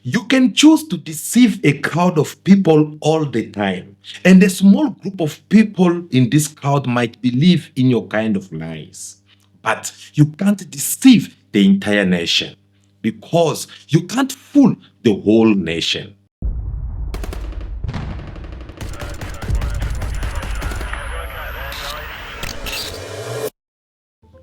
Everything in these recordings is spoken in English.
You can choose to deceive a crowd of people all the time, and a small group of people in this crowd might believe in your kind of lies. But you can't deceive the entire nation because you can't fool the whole nation.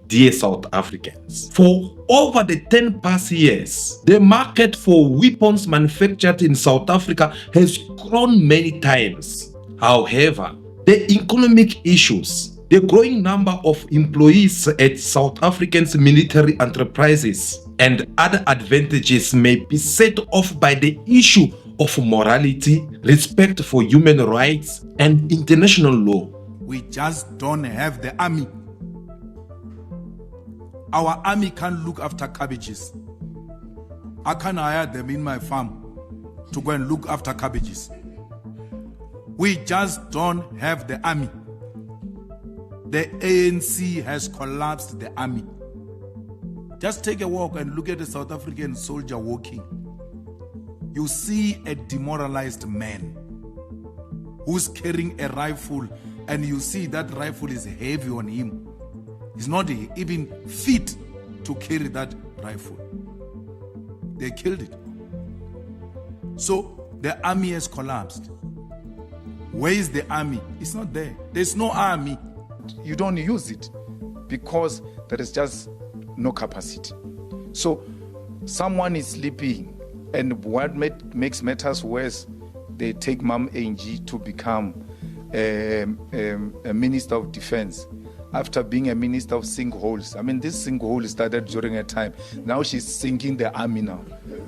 Dear South Africans, for over the 10 past years, the market for weapons manufactured in South Africa has grown many times. However, the economic issues, the growing number of employees at South Africans' military enterprises, and other advantages may be set off by the issue of morality, respect for human rights, and international law. We just don't have the army. Our army can't look after cabbages. I can't hire them in my farm to go and look after cabbages. We just don't have the army. The ANC has collapsed the army. Just take a walk and look at a South African soldier walking. You see a demoralized man who's carrying a rifle, and you see that rifle is heavy on him. He's not even fit to carry that rifle. They killed it. So the army has collapsed. Where is the army? It's not there. There's no army. You don't use it because there is just no capacity. So someone is sleeping, and what makes matters worse, they take Mom Angie to become a Minister of Defense. After being a minister of sinkholes. I mean, this sinkhole started during her time. Now she's sinking the army now,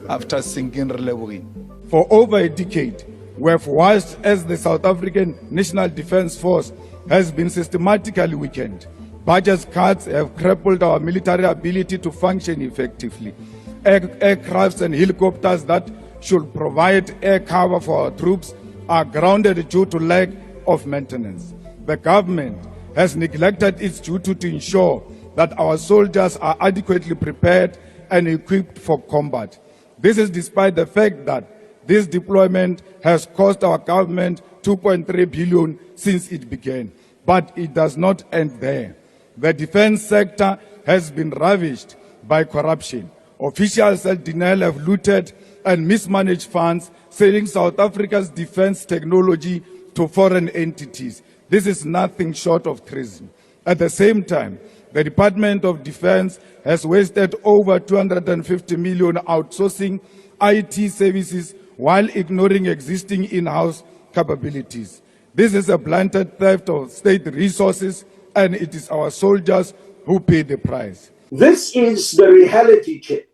after sinking Relebohile. For over a decade, we have watched as the South African National Defence Force has been systematically weakened. Budget cuts have crippled our military ability to function effectively. Aircrafts and helicopters that should provide air cover for our troops are grounded due to lack of maintenance. The government has neglected its duty to ensure that our soldiers are adequately prepared and equipped for combat. This is despite the fact that this deployment has cost our government 2.3 billion since it began. But it does not end there. The defense sector has been ravished by corruption. Officials at Denel have looted and mismanaged funds, selling South Africa's defense technology to foreign entities. This is nothing short of treason. At the same time, the Department of Defense has wasted over 250 million outsourcing IT services while ignoring existing in-house capabilities. This is a blatant theft of state resources, and it is our soldiers who pay the price. This is the reality check.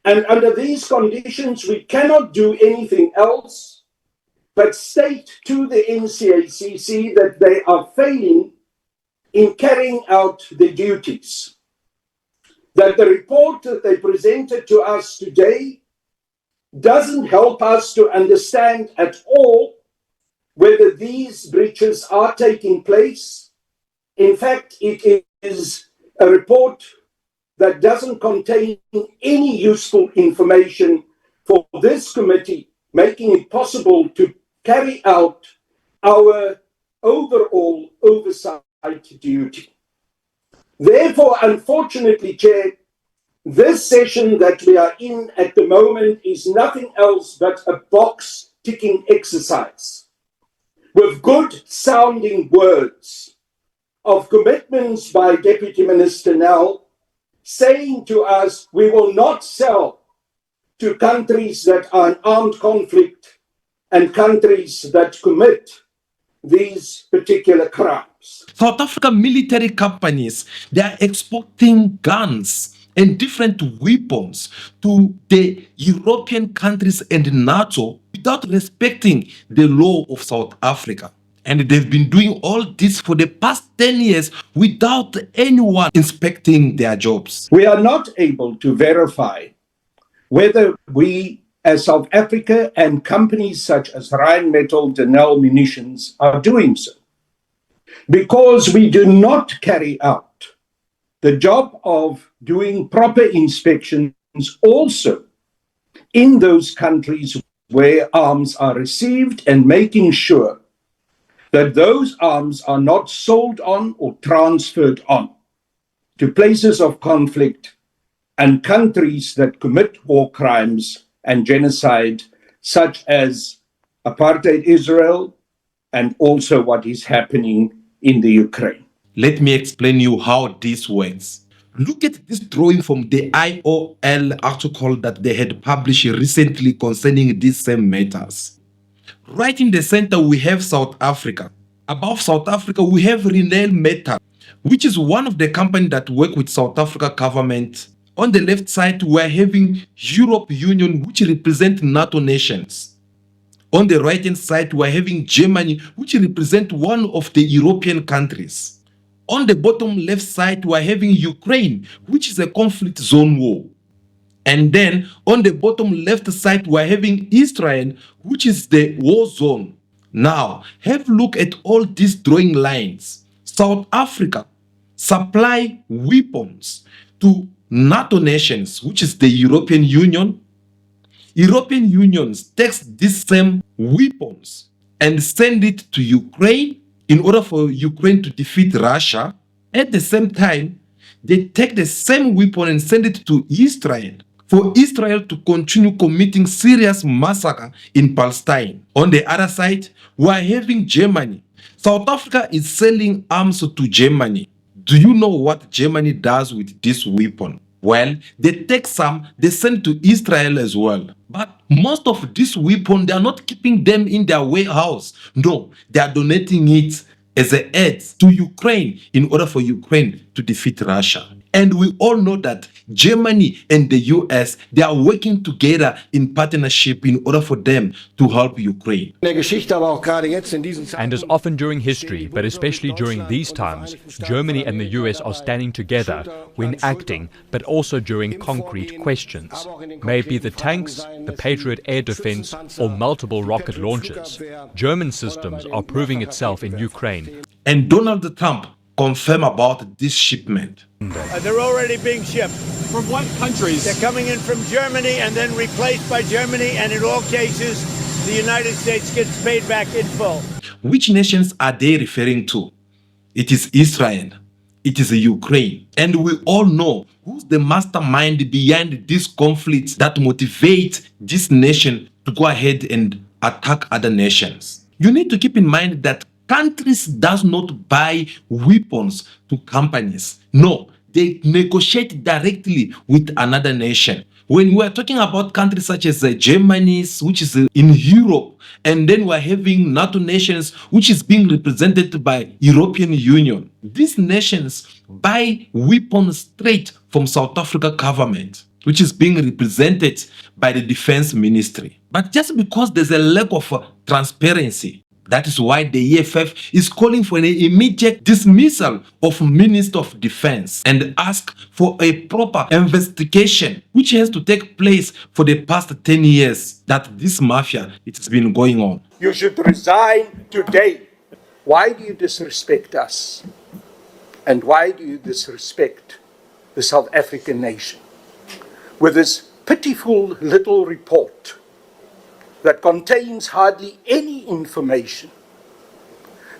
And under these conditions, we cannot do anything else but state to the NCACC that they are failing in carrying out their duties. That the report that they presented to us today doesn't help us to understand at all whether these breaches are taking place. In fact, it is a report that doesn't contain any useful information for this committee, making it possible to carry out our overall oversight duty. Therefore, unfortunately, Chair, this session that we are in at the moment is nothing else but a box-ticking exercise with good sounding words of commitments by Deputy Minister Nel saying to us, we will not sell to countries that are in armed conflict and countries that commit these particular crimes. South African military companies, they are exporting guns and different weapons to the European countries and NATO without respecting the law of South Africa. And they've been doing all this for the past 10 years without anyone inspecting their jobs. We are not able to verify whether we, as South Africa and companies such as Rheinmetall, Denel Munitions, are doing so, because we do not carry out the job of doing proper inspections also in those countries where arms are received and making sure that those arms are not sold on or transferred on to places of conflict and countries that commit war crimes and genocide, such as apartheid Israel and also what is happening in the Ukraine. Let me explain you how this works. Look at this drawing from the IOL article that they had published recently concerning these same matters. Right in the center, we have South Africa. Above South Africa, we have Rheinmetall, which is one of the companies that work with South Africa government. On the left side, we are having European Union, which represent NATO nations. On the right-hand side, we are having Germany, which represent one of the European countries. On the bottom left side, we are having Ukraine, which is a conflict zone war. And then on the bottom left side, we are having Israel, which is the war zone. Now, have a look at all these drawing lines. South Africa supply weapons to NATO nations, which is the European Union. European Union takes these same weapons and send it to Ukraine in order for Ukraine to defeat Russia. At the same time, they take the same weapon and send it to Israel for Israel to continue committing serious massacre in Palestine. On the other side, we are having Germany. South Africa is selling arms to Germany. Do you know what Germany does with this weapon? Well, they take some, they send to Israel as well. But most of these weapons, they are not keeping them in their warehouse. No, they are donating it as an aid to Ukraine in order for Ukraine to defeat Russia. And we all know that Germany and the US, they are working together in partnership in order for them to help Ukraine. And as often during history, but especially during these times, Germany and the US are standing together when acting, but also during concrete questions. May it be the tanks, the Patriot air defense, or multiple rocket launchers. German systems are proving itself in Ukraine. And Donald Trump confirmed about this shipment. They're already being shipped. From what countries? They're coming in from Germany and then replaced by Germany, and in all cases, the United States gets paid back in full. Which nations are they referring to? It is Israel. It is Ukraine. And we all know who's the mastermind behind this conflict that motivates this nation to go ahead and attack other nations. You need to keep in mind that countries does not buy weapons to companies. No, they negotiate directly with another nation. When we are talking about countries such as Germany, which is in Europe, and then we are having NATO nations, which is being represented by European Union. These nations buy weapons straight from South Africa government, which is being represented by the Defense Ministry. But just because there's a lack of transparency, that is why the EFF is calling for an immediate dismissal of Minister of Defense and ask for a proper investigation which has to take place for the past 10 years that this mafia it has been going on. You should resign today. Why do you disrespect us? And why do you disrespect the South African nation? With this pitiful little report that contains hardly any information,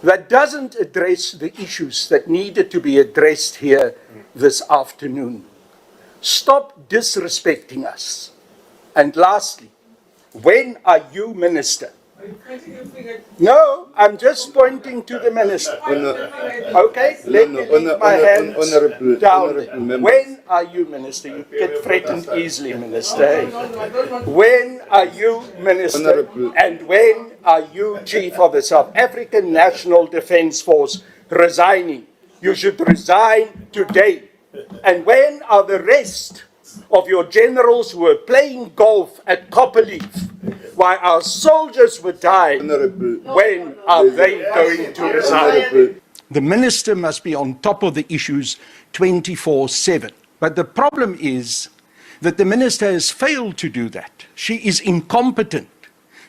that doesn't address the issues that needed to be addressed here this afternoon. Stop disrespecting us. And lastly, when are you, Minister? No, I'm just pointing to the Minister. Okay, let me leave my hands down. When are you, Minister? You get threatened easily, Minister. When are you, Minister? And when are you, Chief of the South African National Defence Force, resigning? You should resign today. And when are the rest of your generals who were playing golf at Copperleaf while our soldiers were dying? When are they going to resign? The Minister must be on top of the issues 24/7. But the problem is that the Minister has failed to do that. She is incompetent.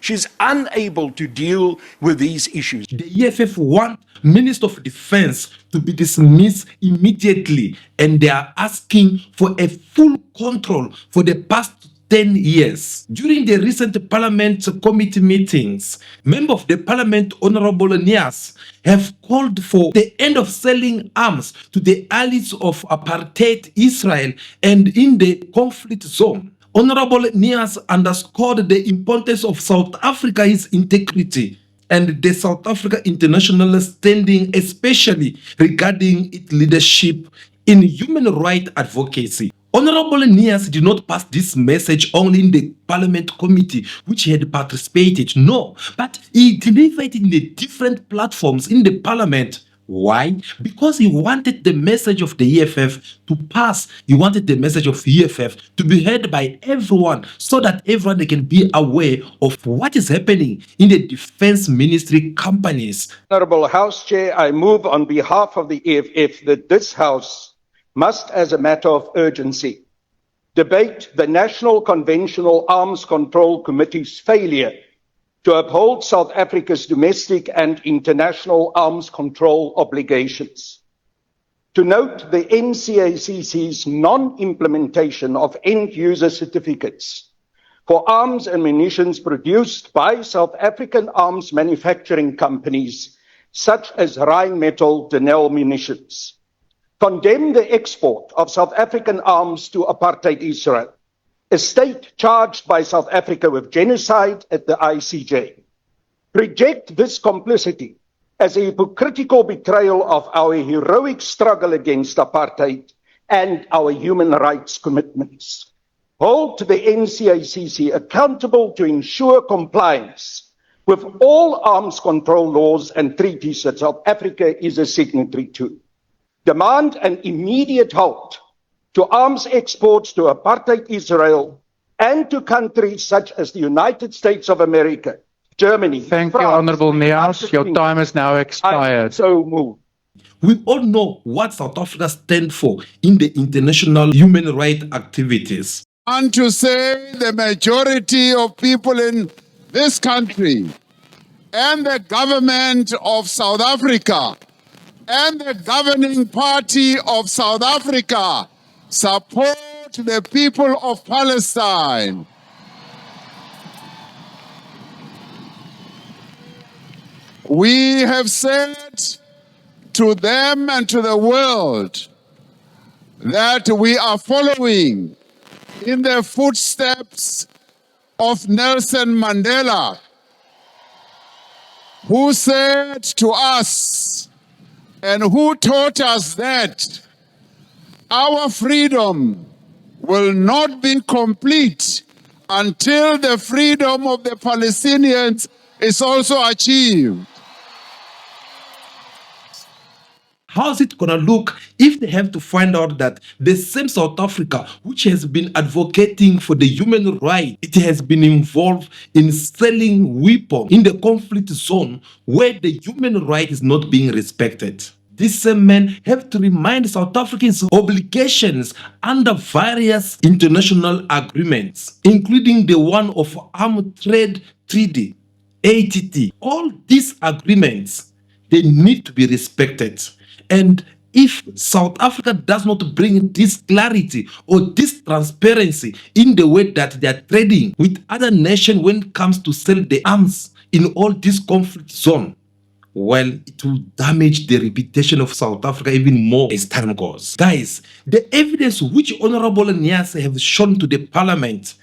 She's unable to deal with these issues. The EFF want Minister of Defense to be dismissed immediately, and they are asking for a full control for the past 10 years. During the recent Parliament committee meetings, members of the Parliament, Honorable Nias, have called for the end of selling arms to the allies of apartheid Israel and in the conflict zone. Honorable Nias underscored the importance of South Africa's integrity and the South Africa international standing, especially regarding its leadership in human rights advocacy. Honorable Nias did not pass this message only in the Parliament committee, which he had participated, no, but he delivered in the different platforms in the Parliament. Why? Because he wanted the message of the EFF to pass. He wanted the message of EFF to be heard by everyone so that everyone can be aware of what is happening in the defense ministry companies. Honourable House Chair, I move on behalf of the EFF that this House must, as a matter of urgency, debate the National Conventional Arms Control Committee's failure to uphold South Africa's domestic and international arms control obligations. To note the NCACC's non-implementation of end-user certificates for arms and munitions produced by South African arms manufacturing companies such as Rheinmetall Munitions. Condemn the export of South African arms to apartheid Israel, a state charged by South Africa with genocide at the ICJ. Reject this complicity as a hypocritical betrayal of our heroic struggle against apartheid and our human rights commitments. Hold the NCACC accountable to ensure compliance with all arms control laws and treaties that South Africa is a signatory to. Demand an immediate halt to arms exports to apartheid Israel and to countries such as the United States of America, Germany, Thank France, you, Honourable Nias. Your time has now expired. So move. We all know what South Africa stands for in the international human rights activities. And to say the majority of people in this country and the government of South Africa and the governing party of South Africa support the people of Palestine. We have said to them and to the world that we are following in the footsteps of Nelson Mandela, who said to us and who taught us that our freedom will not be complete until the freedom of the Palestinians is also achieved. How's it gonna look if they have to find out that the same South Africa, which has been advocating for the human right, it has been involved in selling weapons in the conflict zone where the human right is not being respected? These men have to remind South Africans obligations under various international agreements, including the one of Armed Trade Treaty, ATT. All these agreements, they need to be respected. And if South Africa does not bring this clarity or this transparency in the way that they are trading with other nations when it comes to sell the arms in all this conflict zone, well, it will damage the reputation of South Africa even more as time goes. Guys, the evidence which Honorable Nias have shown to the Parliament,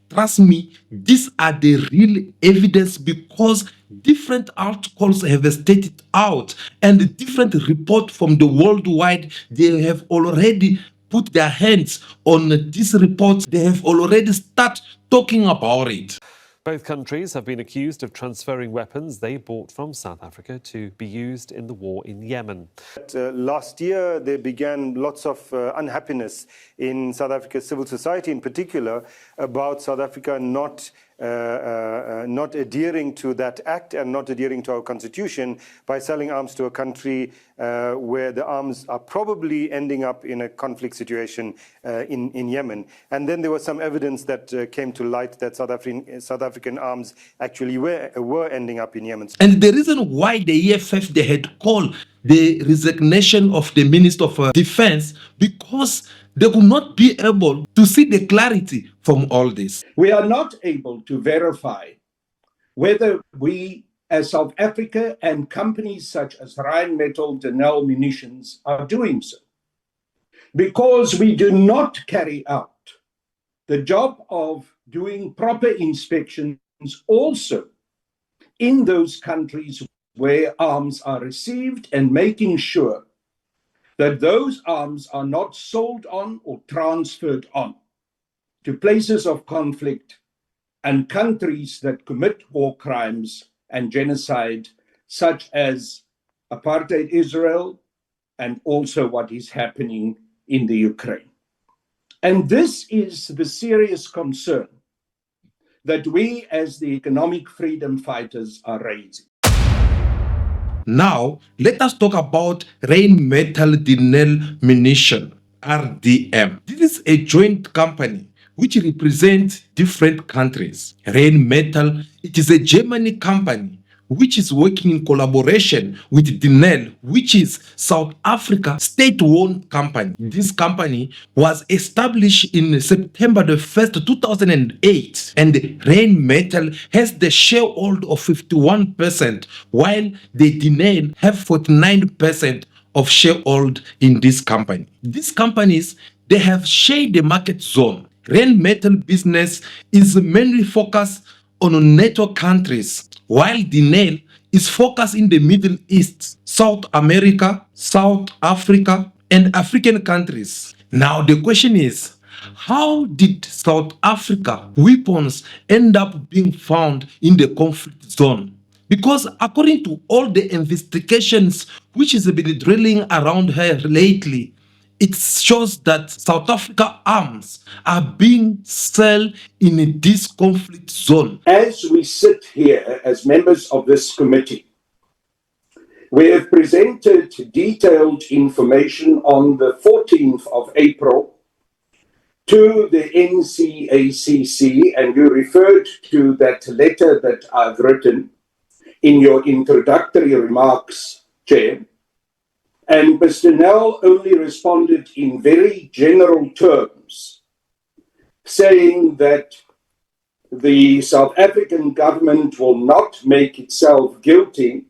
trust me, these are the real evidence, because different articles have stated out and different reports from the worldwide, they have already put their hands on these reports. They have already started talking about it. Both countries have been accused of transferring weapons they bought from South Africa to be used in the war in Yemen. Last year, there began lots of unhappiness in South Africa's civil society, in particular, about South Africa not adhering to that act and not adhering to our constitution by selling arms to a country where the arms are probably ending up in a conflict situation in Yemen. And then there was some evidence that came to light that South African arms actually were ending up in Yemen. And the reason why the EFF, they had called the resignation of the Minister of Defense because they could not be able to see the clarity from all this. We are not able to verify whether we, as South Africa and companies such as Rheinmetall, Denel Munitions, are doing so, because we do not carry out the job of doing proper inspections also in those countries where arms are received and making sure that those arms are not sold on or transferred on to places of conflict and countries that commit war crimes and genocide, such as apartheid Israel and also what is happening in the Ukraine. And this is the serious concern that we as the economic freedom fighters are raising. Now, let us talk about Rheinmetall Denel Munition, RDM. This is a joint company which represents different countries. Rheinmetall, it is a German company which is working in collaboration with Denel, which is South Africa state-owned company. This company was established in September the 1st, 2008, and Rheinmetall has the sharehold of 51%, while the Denel have 49% of sharehold in this company. These companies, they have shared the market zone. Rheinmetall business is mainly focused on NATO countries, while Denel is focused in the Middle East, South America, South Africa, and African countries. Now the question is, how did South Africa weapons end up being found in the conflict zone? Because according to all the investigations which has been drilling around her lately, it shows that South Africa arms are being sold in this conflict zone. As we sit here as members of this committee, we have presented detailed information on the 14th of April to the NCACC, and you referred to that letter that I've written in your introductory remarks, Chair. And Mr. Nell only responded in very general terms, saying that the South African government will not make itself guilty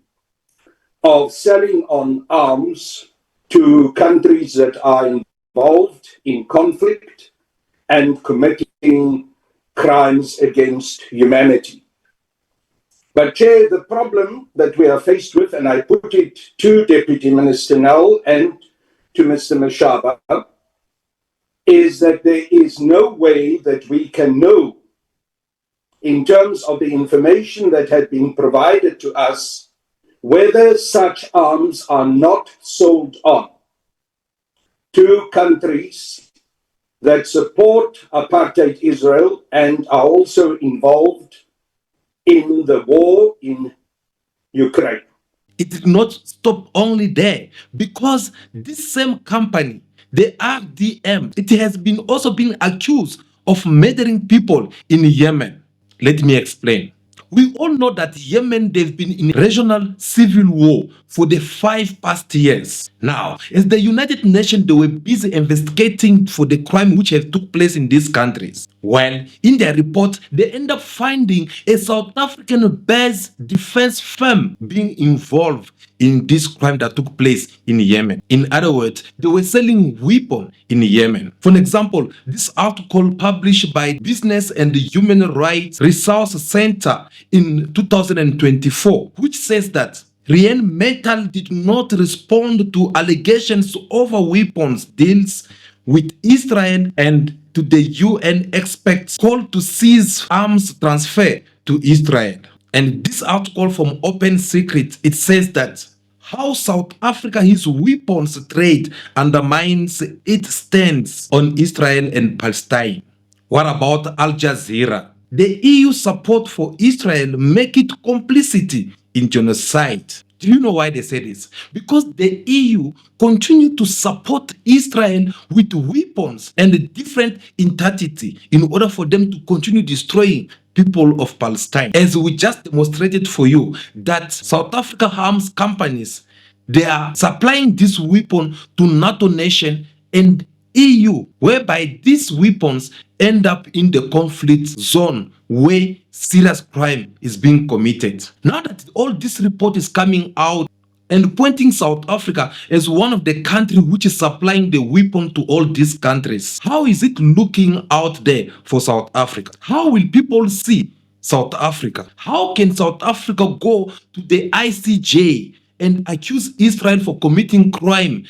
of selling on arms to countries that are involved in conflict and committing crimes against humanity. But Chair, the problem that we are faced with, and I put it to Deputy Minister Nell and to Mr. Motshekga, is that there is no way that we can know, in terms of the information that had been provided to us, whether such arms are not sold on to countries that support apartheid Israel and are also involved in the war in Ukraine. It did not stop only there, because this same company, the RDM, it has been also been accused of murdering people in Yemen. Let me explain. We all know that Yemen, they've been in regional civil war for the 5 past years. Now, as the United Nations, they were busy investigating for the crime which have took place in these countries. Well, in their report, they end up finding a South African-based defense firm being involved in this crime that took place in Yemen. In other words, they were selling weapons in Yemen. For example, this article published by Business and Human Rights Resource Center in 2024, which says that Rheinmetall did not respond to allegations over weapons deals with Israel and to the UN experts called to cease arms transfer to Israel. And this article from Open Secret, it says that how South Africa's weapons trade undermines its stance on Israel and Palestine. What about Al Jazeera? The EU support for Israel make it complicity in genocide. Do you know why they say this? Because the EU continue to support Israel with weapons and different entity in order for them to continue destroying people of Palestine. As we just demonstrated for you that South Africa arms companies, They are supplying this weapon to NATO nation and EU, whereby these weapons end up in the conflict zone where serious crime is being committed. Now that all this report is coming out and pointing South Africa as one of the countries which is supplying the weapon to all these countries, how is it looking out there for South Africa? How will people see South Africa? How can South Africa go to the ICJ and accuse Israel for committing crime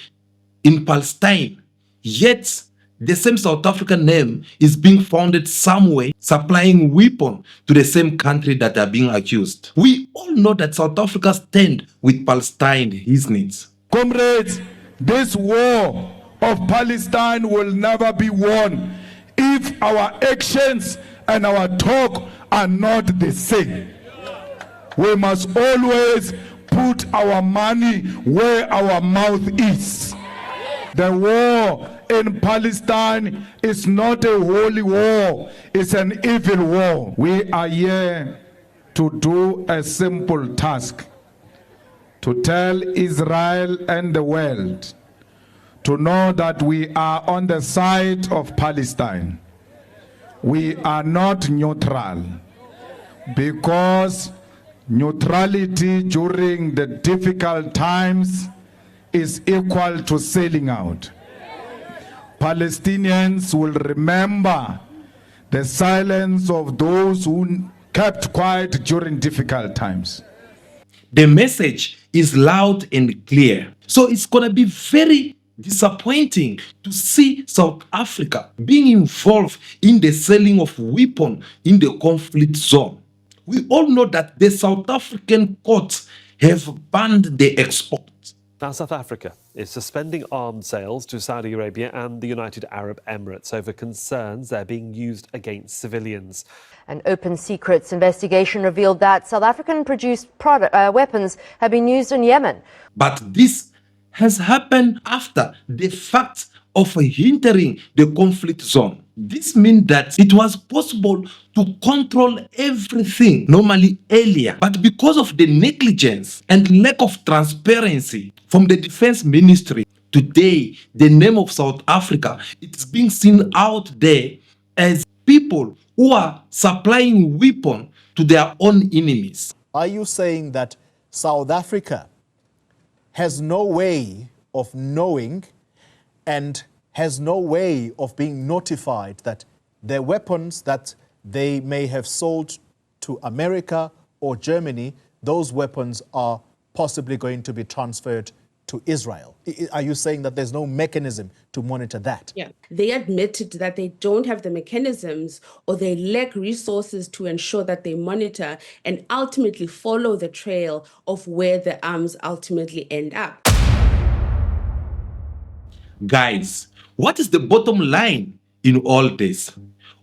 in Palestine, yet the same South African name is being founded somewhere supplying weapons to the same country that are being accused? We all know that South Africa stands with Palestine, isn't it? Comrades, this war of Palestine will never be won if our actions and our talk are not the same. We must always put our money where our mouth is. The war in Palestine is not a holy war, it's an evil war. We are here to do a simple task, to tell Israel and the world to know that we are on the side of Palestine. We are not neutral, because neutrality during the difficult times is equal to selling out. Palestinians will remember the silence of those who kept quiet during difficult times. The message is loud and clear. So it's going to be very disappointing to see South Africa being involved in the selling of weapons in the conflict zone. We all know that the South African courts have banned the export. Now, South Africa is suspending arms sales to Saudi Arabia and the United Arab Emirates over concerns they're being used against civilians. An open secrets investigation revealed that South African-produced weapons have been used in Yemen. But this has happened after the fact of entering the conflict zone. This means that it was possible to control everything normally earlier, but because of the negligence and lack of transparency from the defense ministry, today the name of South Africa is being seen out there as people who are supplying weapons to their own enemies. Are you saying that South Africa has no way of knowing and has no way of being notified that the weapons that they may have sold to America or Germany, those weapons are possibly going to be transferred to Israel? Are you saying that there's no mechanism to monitor that? Yeah, they admitted that they don't have the mechanisms or they lack resources to ensure that they monitor and ultimately follow the trail of where the arms ultimately end up. Guys, what is the bottom line in all this?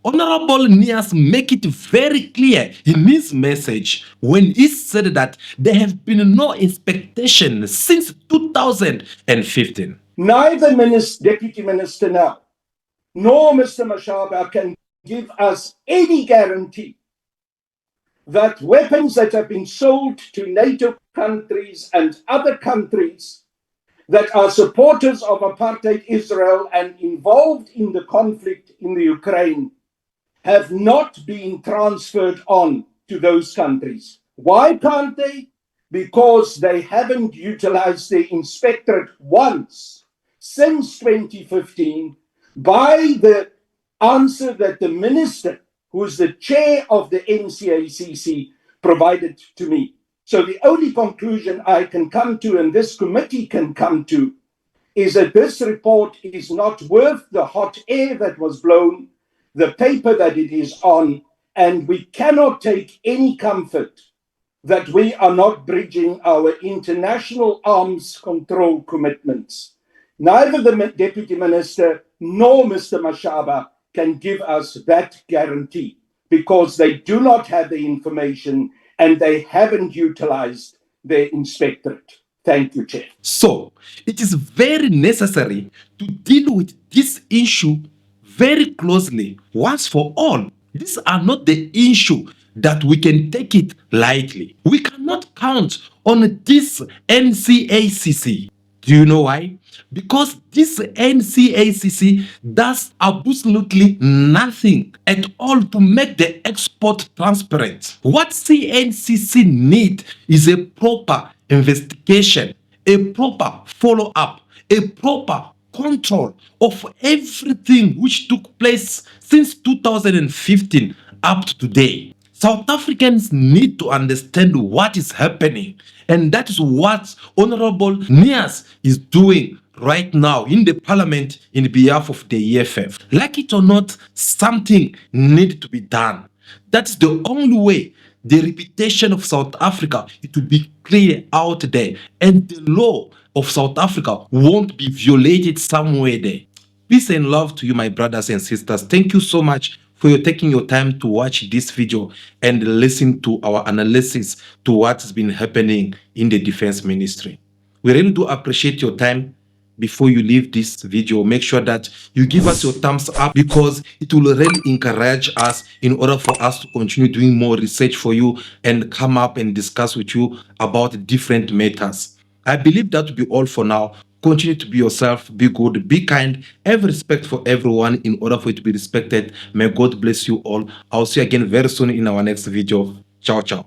Honorable Nias make it very clear in his message when he said that there have been no expectation since 2015. Neither Deputy Minister now, nor Mr. Motshekga can give us any guarantee that weapons that have been sold to NATO countries and other countries that are supporters of apartheid Israel and involved in the conflict in the Ukraine have not been transferred on to those countries. Why can't they? Because they haven't utilized the inspectorate once since 2015 by the answer that the minister, who is the chair of the NCACC, provided to me. So the only conclusion I can come to, and this committee can come to, is that this report is not worth the hot air that was blown, the paper that it is on, and we cannot take any comfort that we are not bridging our international arms control commitments. Neither the Deputy Minister nor Mr. Motshekga can give us that guarantee because they do not have the information and they haven't utilized their inspectorate. Thank you, Chair. So, it is very necessary to deal with this issue very closely once for all. These are not the issue that we can take it lightly. We cannot cannot count on this NCACC. Do you know why? Because this NCACC does absolutely nothing at all to make the export transparent. What CNCC need is a proper investigation, a proper follow-up, a proper control of everything which took place since 2015 up to today. South Africans need to understand what is happening, and that is what Honorable Nias is doing right now in the parliament in behalf of the EFF. Like it or not, something needs to be done. That's the only way the reputation of South Africa it will be clear out there, and the law of South Africa won't be violated somewhere there. Peace and love to you, my brothers and sisters. Thank you so much for your taking your time to watch this video and listen to our analysis to what's been happening in the defense ministry. We really do appreciate your time. Before you leave this video, make sure that you give us your thumbs up, because it will really encourage us in order for us to continue doing more research for you and come up and discuss with you about different matters. I believe that will be all for now. Continue to be yourself, be good, be kind, have respect for everyone in order for you to be respected. May God bless you all. I'll see you again very soon in our next video. Ciao, ciao.